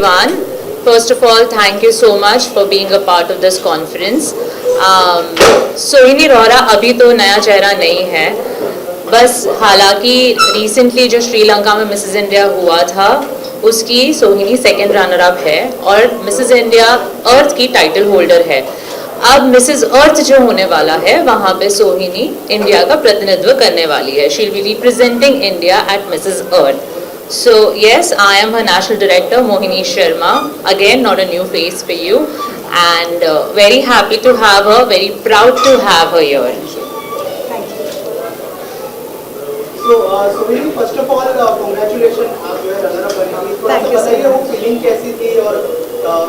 everyone. First of all, thank you so much for being a part of this conference. सोहिनी रोहरा अभी तो नया चेहरा नहीं है, बस हालांकि रिसेंटली जो श्रीलंका में मिसेस इंडिया हुआ था उसकी सोहिनी सेकंड रनर अप है और मिसेस इंडिया अर्थ की टाइटल होल्डर है. अब मिसेस अर्थ जो होने वाला है वहाँ पे सोहिनी इंडिया का प्रतिनिधित्व करने वाली है. She will be representing India at Mrs earth. So yes, I am her national director, Mohini Sharma. Again, not a new face for you, and very happy to have her. Very proud to have her here. Thank you. So, Sohini, first of all, congratulations. आप जो है runner-up बनी हुई. थोड़ा सा बताइए वो feeling कैसी थी और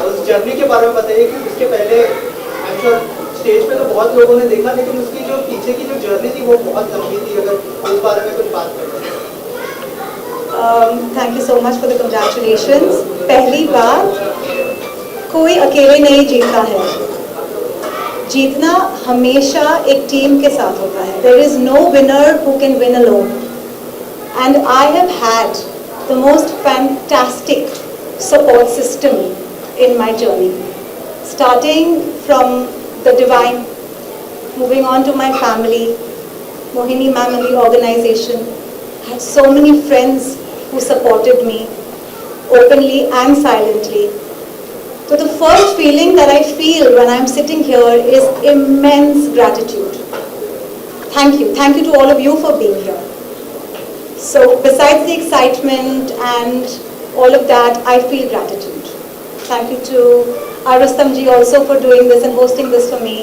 उस जर्नी के बारे में बताइए कि उसके पहले आई एम श्योर स्टेज पे तो बहुत लोगों ने देखा, लेकिन उसकी जो पीछे की जो जर्नी थी वो बहुत लंबी थी. अगर उस बारे में कुछ बात करें. Thank you so much for the congratulations. पहली बात, कोई अकेले नहीं जीतता है. जीतना हमेशा एक टीम के साथ होता है. There is no winner who can win alone. And I have had the most fantastic support system in my journey, starting from the divine, moving on to my family, Mohini ma'am and the organization. I had so many friends who supported me openly and silently. So the first feeling that I feel when I'm sitting here is immense gratitude. Thank you to all of you for being here. So besides the excitement and all of that, I feel gratitude. Thank you to Arustam ji also for doing this and hosting this for me,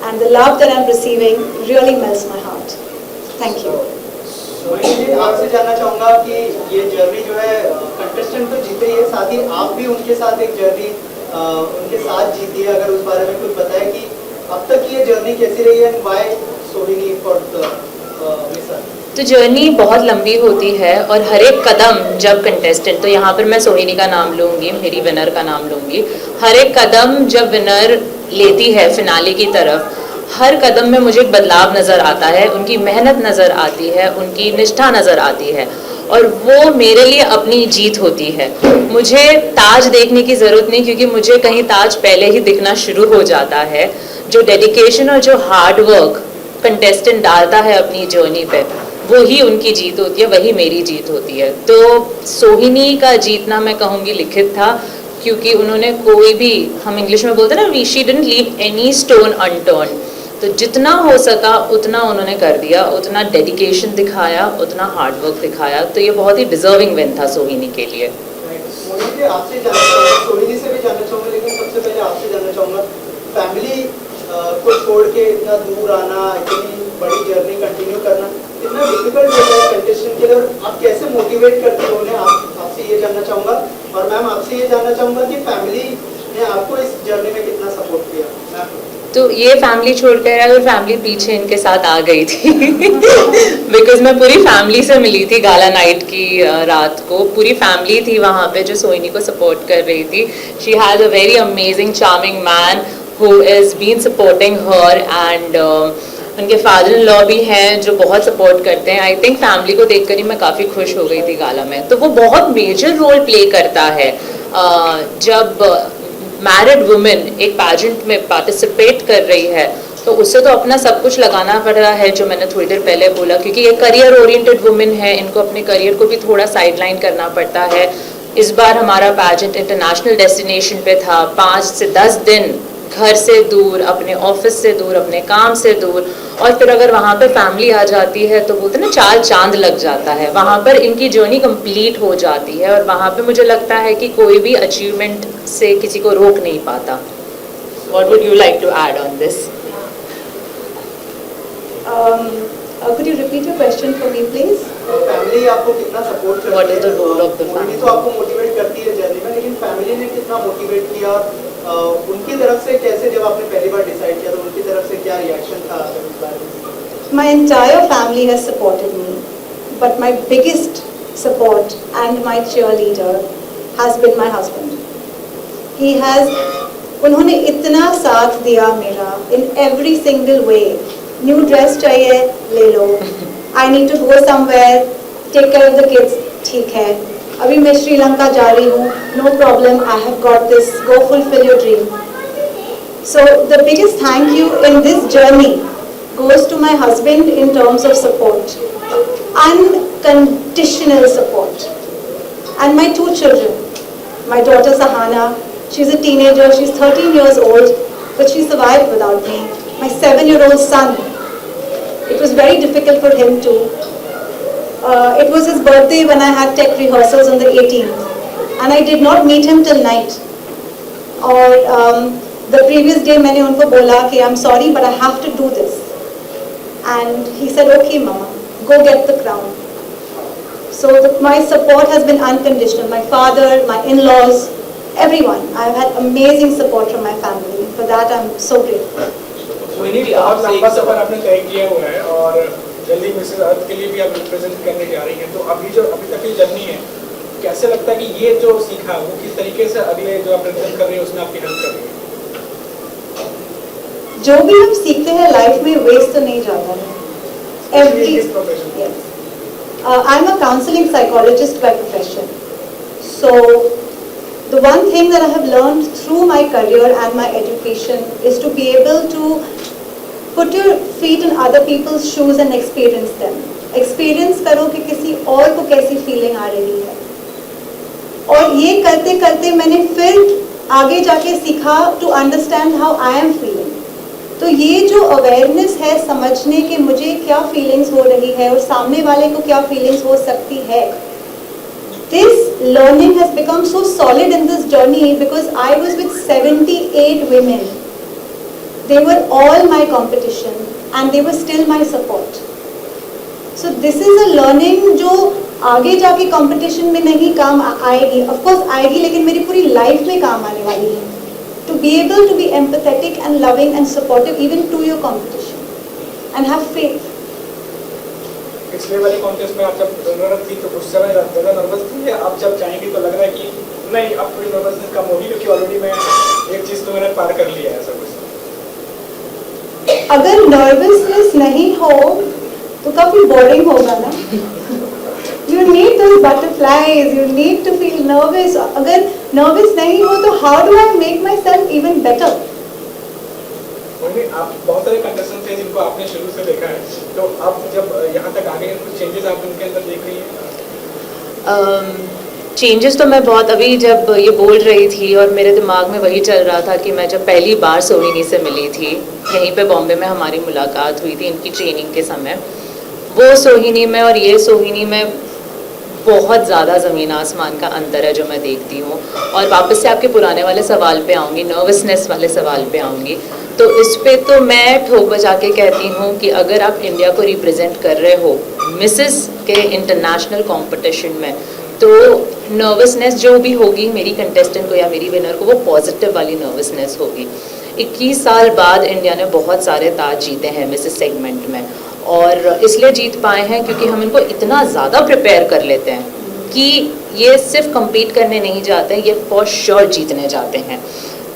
and the love that I'm receiving really melts my heart. Thank you. सोहिनी जी, आपसे जानना चाहूँगा कि ये journey जो है contestant तो जीते ही है, साथ ही आप भी उनके साथ एक जर्नी उनके साथ जीती है. अगर उस बारे में कुछ बताएं कि अब तक की ये जर्नी कैसी रही है, why Sohini for the mission. तो जर्नी बहुत लंबी होती है और हर एक कदम जब कंटेस्टेंट, तो यहाँ पर मैं सोहिनी का नाम लूँगी, मेरी विनर का नाम लूँगी, हर एक कदम जब विनर लेती है फिनाले की तरफ, हर कदम में मुझे एक बदलाव नज़र आता है. उनकी मेहनत नज़र आती है, उनकी निष्ठा नज़र आती है और वो मेरे लिए अपनी जीत होती है. मुझे ताज देखने की ज़रूरत नहीं, क्योंकि मुझे कहीं ताज पहले ही दिखना शुरू हो जाता है. जो डेडिकेशन और जो हार्ड वर्क कंटेस्टेंट डालता है अपनी जर्नी पे, वही उनकी जीत होती है, वही मेरी जीत होती है. तो सोहिनी का जीतना मैं कहूँगी लिखित था, क्योंकि उन्होंने कोई भी, हम इंग्लिश में बोलते हैं ना, she didn't leave any stone unturned. तो जितना हो सका उतना उन्होंने कर दिया, उतना डेडिकेशन दिखाया, उतना हार्ड वर्क दिखाया. तो ये बहुत ही डिजर्विंग विन था सोहिनी के लिए. मोहिनी जी, आपसे जानना चाहूँगा, सोहिनी से भी जानना चाहूँगा, लेकिन सबसे पहले आपसे जानना चाहूँगा, फैमिली को छोड़ के इतना दूर आना, इतनी बड़ी जर्नी कंटिन्यू करना कितना डिफिकल्ट होता है कंटेस्टेंट के लिए, और आप कैसे मोटिवेट करते हो उन्हें, आपसे ये जानना चाहूँगा. और मैम, आपसे ये जानना चाहूँगा कि फैमिली ने आपको इस जर्नी में कितना सपोर्ट किया. मैम, तो ये फैमिली छोड़कर अगर फैमिली पीछे इनके साथ आ गई थी बिकॉज मैं पूरी फैमिली से मिली थी गाला नाइट की रात को. पूरी फैमिली थी वहाँ पे जो सोहिनी को सपोर्ट कर रही थी. She has a very amazing charming man who is been supporting her, and उनके फादर इन लॉ भी हैं जो बहुत सपोर्ट करते हैं. आई थिंक फैमिली को देखकर ही मैं काफ़ी खुश हो गई थी गाला में. तो वो बहुत मेजर रोल प्ले करता है जब मैरिड वुमेन एक पैजेंट में पार्टिसिपेट कर रही है, तो उससे तो अपना सब कुछ लगाना पड़ रहा है, जो मैंने थोड़ी देर पहले बोला, क्योंकि ये करियर ओरिएंटेड वुमेन है, इनको अपने करियर को भी थोड़ा साइडलाइन करना पड़ता है. इस बार हमारा पैजेंट इंटरनेशनल डेस्टिनेशन पे था, 5 से 10 दिन घर से दूर, अपने ऑफिस से दूर, अपने काम से दूर, और फिर अगर वहाँ पे फैमिली आ जाती है तो बोलते ना 4 चांद लग जाता है. वहाँ पर इनकी जर्नी कंप्लीट हो जाती है और वहाँ पे मुझे लगता है कि कोई भी अचीवमेंट से किसी को रोक नहीं पाता. What would you like to add on this? Could you repeat your question for me, please? Family आपको कितना सपोर्ट करती है? What is the role of the family? तो आपको मोटिवेट करती है जर्नी में, लेकिन फैमिली ने कितना मोटिवेट किया, उनकी तरफ से कैसे, जब आपने पहली बार डिसाइड किया तो उनकी तरफ से क्या रिएक्शन था इस बारे में? My entire family has supported me, but my biggest support and my cheerleader has been my husband. He has, उन्होंने इतना साथ दिया मेरा in every single way. New dress चाहिए, ले लो. I need to go somewhere, take care of the kids, ठीक है. अभी मैं श्रीलंका जा रही हूँ, no problem, I have got this, go fulfil your dream. So the biggest thank you in this journey goes to my husband in terms of support, unconditional support, and my two children. My daughter Sahana, she's a teenager, she's 13 years old, but she survived without me. My 7-year-old son, it was very difficult for him too. It was his birthday when I had tech rehearsals on the 18th, and I did not meet him till night. Or the previous day मैंने उनको बोला कि I'm sorry but I have to do this, and he said okay mama, go get the crown. So my support has been unconditional. My father, my in-laws, everyone. I've had amazing support from my family. For that I'm so grateful. सोहिनी, बहुत लंबा सफर आपने तय किया हुआ है और जल्दी Mrs अर्थ के लिए भी आप रिप्रेजेंट करने जा रही हैं, तो अभी तक की जर्नी है, कैसे लगता है कि ये जो सीखा वो किस तरीके से अगले जो आप रिप्रेजेंट कर रही है उसमें आपकी हेल्प कर रही है? जो भी हम सीखते हैं लाइफ में वेस्ट तो नहीं जाता है. Yes. I'm a counseling psychologist by profession. So the one thing that I have learned through my career and my education is to be able to put your feet in other people's shoes and experience them. Experience करो कि किसी और को कैसी feeling आ रही है, और ये करते करते मैंने फिर आगे जाके सीखा to understand how I am feeling. तो ये जो अवेयरनेस है, समझने के मुझे क्या फीलिंग्स हो रही है और सामने वाले को क्या फीलिंग्स हो सकती है, this learning has become so solid in this journey because I was with 78 women. They were all my competition and they were still my support. So this is a learning जो आगे जाके competition में नहीं काम आएगी, of course आएगी, लेकिन मेरी पूरी लाइफ में काम आने वाली है. To be able to be empathetic and loving and supportive even to your competition and have faith. पिछले वाली कॉन्टेस्ट में आप जब नर्वस थी तो उस समय ज़्यादा नर्वस थी, या आप जब जाएंगी तो लग रहा है कि नहीं अब थोड़ी नर्वसनेस कम होगी क्योंकि ऑलरेडी मैं एक चीज़ तो मैंने पार कर लिया है, ऐसा कुछ? अगर नर्वसनेस नहीं हो तो काफी बोरिंग होगा ना. You need those butterflies, you need to feel nervous. अगर nervous नहीं हो तो how do I make myself even better? आप बहुत सारे कंटेस्टेंट थे जिनको आपने शुरू से देखा है, तो आप जब यहाँ तक आ गए कुछ चेंजेस आप उनके अंदर देख रही हैं? चेंजेस तो मैं बहुत, अभी जब ये बोल रही थी और मेरे दिमाग में वही चल रहा था कि मैं जब पहली बार सोहिनी से मिली थी, यहीं पे बॉम्बे में हमारी मुलाकात हुई थी इनकी ट्रेनिंग के समय, वो सोहिनी में और ये सोहिनी में बहुत ज़्यादा ज़मीन आसमान का अंतर है जो मैं देखती हूँ. और वापस से आपके पुराने वाले सवाल पे आऊँगी, नर्वसनेस वाले सवाल पे आऊँगी, तो इस पे तो मैं ठोक बजा के कहती हूँ कि अगर आप इंडिया को रिप्रेजेंट कर रहे हो मिसेस के इंटरनेशनल कंपटीशन में, तो नर्वसनेस जो भी होगी मेरी कंटेस्टेंट को या मेरी विनर को, वो पॉजिटिव वाली नर्वसनेस होगी. 21 साल बाद इंडिया ने बहुत सारे ताज जीते हैं मिसेस सेगमेंट में, और इसलिए जीत पाए हैं क्योंकि हम इनको इतना ज़्यादा प्रिपेयर कर लेते हैं कि ये सिर्फ compete करने नहीं जाते हैं, ये फॉर श्योर जीतने जाते हैं.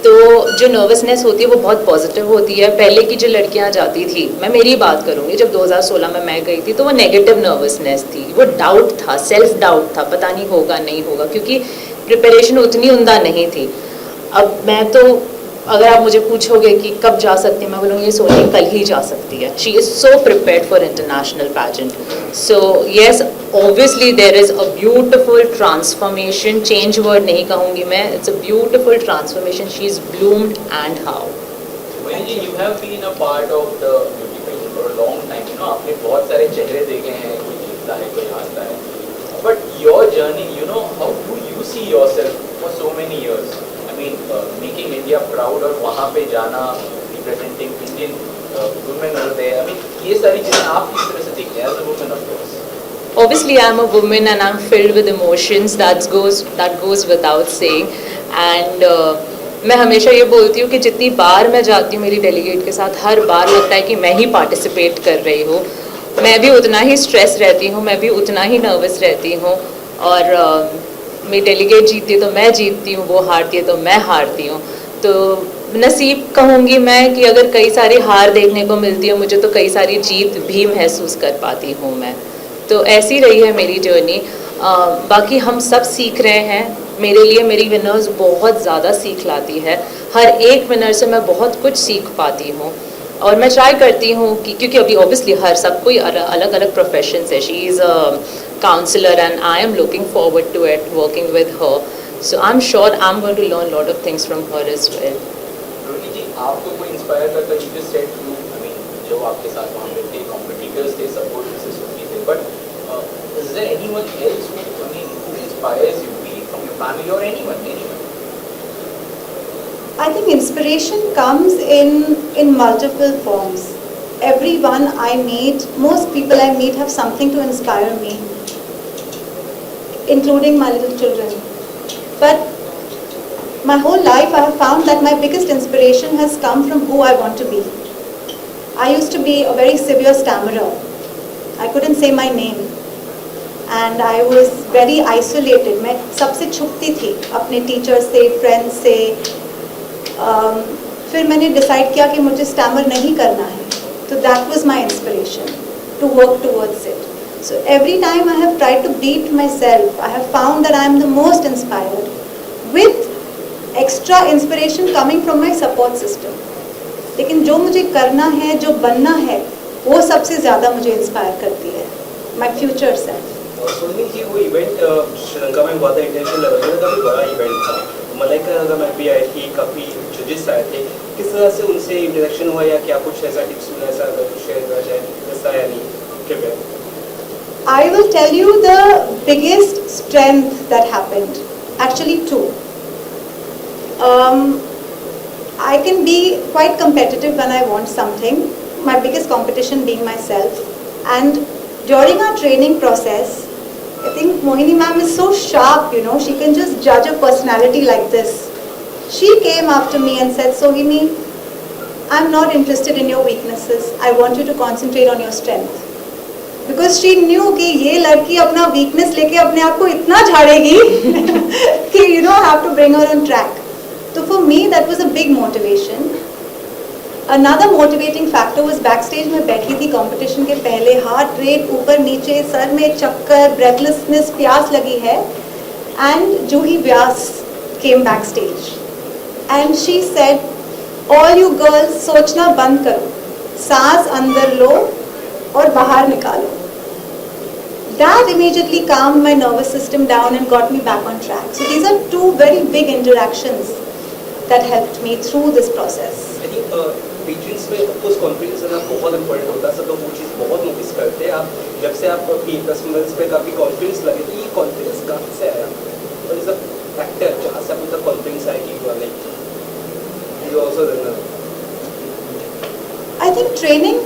तो जो नर्वसनेस होती है वो बहुत पॉजिटिव होती है. पहले की जो लड़कियां जाती थी, मैं मेरी बात करूँगी, जब 2016 में मैं गई थी तो वो नेगेटिव नर्वसनेस थी, वो डाउट था, सेल्फ डाउट था, पता नहीं होगा नहीं होगा, क्योंकि प्रिपरेशन उतनी उम्दा नहीं थी. अब मैं तो अगर आप मुझे पूछोगे कि कब जा सकती है, मैं बोलूँगी ये सोहिनी कल ही जा सकती है. She is so prepared for international pageant. So yes, obviously there is a beautiful transformation. Change word नहीं कहूँगी मैं, it's a beautiful transformation. She is bloomed and how. You have been a part of the beauty pageant for a long time. You know, आपने बहुत सारे चेहरे देखे हैं, कोई जीतता है, कोई हारता है. But your journey, you know, how do you see yourself for so many years? I mean, making India proud और वहाँ पे जाना, representing Indian women over there. I mean, ये सारी चीजें आप किस तरह से देखते हैं as a woman of course? Obviously, I'm a woman and I'm filled with emotions. That goes without saying. And मैं हमेशा ये बोलती हूँ कि जितनी बार मैं जाती हूँ मेरी डेलीगेट के साथ, हर बार लगता है कि मैं ही पार्टिसिपेट कर रही हूँ. मैं भी उतना ही स्ट्रेस रहती हूँ, मैं भी उतना ही नर्वस रहती हूँ, और मेरी डेलीगेट जीतती है तो मैं जीतती हूँ, वो हारती है तो मैं हारती हूँ. तो नसीब कहूँगी मैं कि अगर कई सारी हार देखने को मिलती है मुझे, तो कई सारी जीत भी महसूस कर पाती हूँ मैं. तो ऐसी रही है मेरी जर्नी. बाकी हम सब सीख रहे हैं. मेरे लिए मेरी विनर्स बहुत ज़्यादा सीख लाती है. हर एक विनर से मैं बहुत कुछ सीख पाती हूँ और मैं ट्राई करती हूँ कि क्योंकि अभी ऑब्वियसली हर सब कोई अलग अलग प्रोफेशन है. She is a counsellor and I am looking forward to it working with her. So I am sure I am going to learn lot of things from her as well. Rohini ji, आपको कोई inspire करता है? You just said you, I mean, जो आपके साथ वहाँ पे थे, कॉम्पिटिटर्स थे, सपोर्ट सिस्टम थे, but is there anyone else who, I mean, who inspires you, B from your family और anyone? I think inspiration comes in multiple forms. Everyone I meet, most people I meet have something to inspire me, including my little children. But my whole life I have found that my biggest inspiration has come from who I want to be. I used to be a very severe stammerer. I couldn't say my name. And I was very isolated. मैं सबसे छुपती थी अपने teacher से, friends से. फिर मैंने decide किया कि मुझे स्टैमर नहीं करना है. तो that was my inspiration to work towards it. So every time I have tried to beat myself. I have found that I am the most inspired with extra inspiration coming from my support system. लेकिन जो मुझे करना है, जो बनना है, वो सबसे ज़्यादा मुझे इंस्पायर करती है, my future self. Soni ji, वो इवेंट श्रीलंका में हुआ था, इंटरनेशनल लेवल पे काफ़ी बड़ा इवेंट था. मलाइका मैम भी आई थी, काफ़ी जजेस आए थे. किस तरह से उनसे इंटरेक्शन हुआ या क्या कुछ ऐसा टिप्स मिला, ऐसा अगर कुछ शेयर करा जाए, ऐसा या नहीं? कृपया. I will tell you the biggest strength that happened. Actually, two. I can be quite competitive when I want something. My biggest competition being myself. And during our training process, I think Mohini ma'am is so sharp, you know, she can just judge a personality like this. She came up to me and said, Sohini, I'm not interested in your weaknesses. I want you to concentrate on your strength. Because she knew कि ये लड़की अपना weakness लेके अपने आप को इतना झाड़ेगी कि you know, I have to bring her on track. So for me, that was a big motivation. Another motivating factor was backstage में बैठी थी competition के पहले, heart rate ऊपर नीचे, सर में चक्कर, breathlessness, प्यास लगी है. And Juhi Vyas came backstage. And she said, all you girls सोचना बंद करो, सांस अंदर लो और बाहर निकालो. That immediately calmed my nervous system down and got me back on track. So these are two very big interactions that helped me through this process. I think patients में of course confidence रहना बहुत important होता है. सब लोग वो चीज़ बहुत notice करते हैं. आप जब से आप कस्टमर्स पे काफ़ी कॉन्फिडेंस लगे, तो ये कॉन्फिडेंस कहाँ से आया? और इज अ फैक्टर जहाँ से आपको कॉन्फिडेंस आएगी वो लाइक यू आल्सो देना. I think training,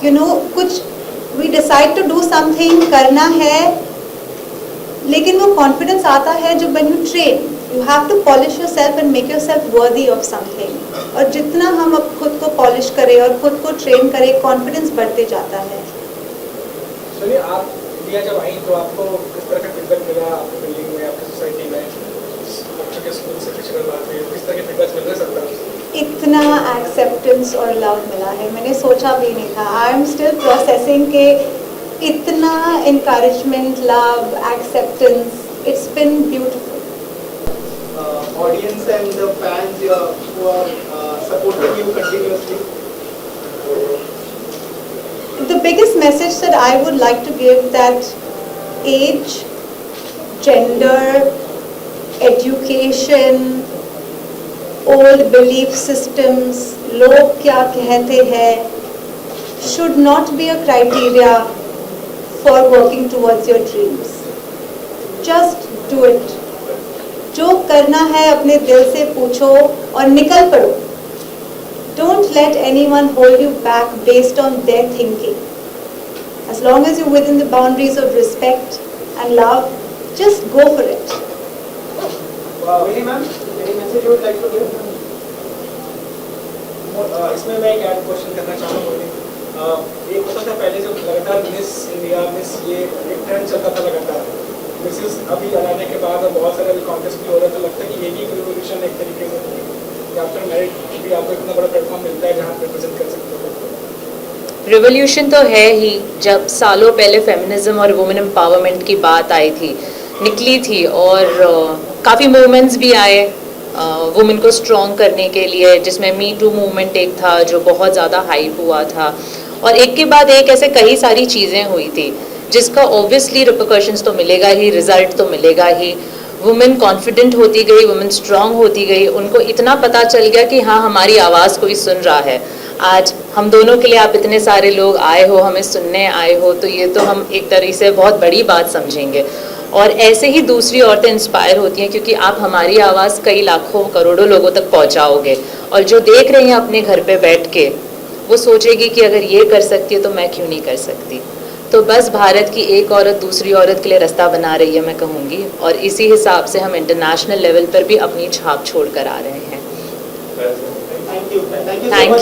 you know, कुछ we decide to do something, करना है, लेकिन वो confidence आता है जब when you train. You have to polish yourself and make yourself worthy of something. और जितना हम अब खुद को polish करें और खुद को train करें, confidence बढ़ते जाता है. सुनिए, आप इंडिया जब आई तो आपको किस तरह का फीडबैक मिला आपकी बिल्डिंग में, आपकी सोसाइटी में, बच्चों के स्कूल से पिछले बात हुई, किस तरह के फीडबैक मिल रहे सब? इतना एक्सेप्टेंस और लव मिला है, मैंने सोचा भी नहीं था. आई एम स्टिल प्रोसेसिंग के इतना encouragement, love, acceptance, it's been beautiful. Audience and the fans who are supporting you continuously. The biggest message that I would like to give, that age, gender, education, old belief systems, लोग क्या कहते हैं, should not be a criteria for working towards your dreams. Just do it. जो करना है अपने दिल से पूछो और निकल पड़ो. Don't let anyone hold you back based on their thinking. As long as you're within the boundaries of respect and love, just go for it. Really, ma'am, any message you would like to give? इसमें मैं एक add question करना चाहूँगा. एक होता था पहले जब लगातार मिस इंडिया, मिस ये एक ट्रेंड चलता था लगातार. मिसेस अभी आने के बाद बहुत सारे कॉन्टेस्ट भी हो रहा है, तो लगता है कि ये भी एक रिवोल्यूशन एक तरीके से आफ्टर मैरिज भी आपको इतना बड़ा प्लेटफॉर्म मिलता है जहाँ आप रिप्रेजेंट कर सकते हो. रिवॉल्यूशन तो है ही। जब सालों पहले फेमिनिज्म और वुमेन एम्पावरमेंट की बात आई थी, निकली थी, और काफ़ी मूवमेंट्स भी आए वुमेन को स्ट्रॉन्ग करने के लिए, जिसमें मी टू मूवमेंट एक था जो बहुत ज़्यादा हाइप हुआ था, और एक के बाद एक ऐसे कई सारी चीज़ें हुई थी जिसका ऑब्वियसली रिपरकशंस तो मिलेगा ही, रिजल्ट तो मिलेगा ही। वुमेन कॉन्फिडेंट होती गई, वुमेन स्ट्रांग होती गई, उनको इतना पता चल गया कि हाँ, हमारी आवाज़ कोई सुन रहा है। आज हम दोनों के लिए आप इतने सारे लोग आए हो, हमें सुनने आए हो, तो ये तो हम एक तरह से बहुत बड़ी बात समझेंगे। और ऐसे ही दूसरी औरतें इंस्पायर होती हैं, क्योंकि आप हमारी आवाज़ कई लाखों करोड़ों लोगों तक पहुंचाओगे, और जो देख रहे हैं अपने घर पे बैठ के, वो सोचेगी कि अगर ये कर सकती है तो मैं क्यों नहीं कर सकती। तो बस भारत की एक औरत दूसरी औरत के लिए रास्ता बना रही है, मैं कहूँगी, और इसी हिसाब से हम इंटरनेशनल लेवल पर भी अपनी छाप छोड़ कर आ रहे हैं। Thank you so thank much.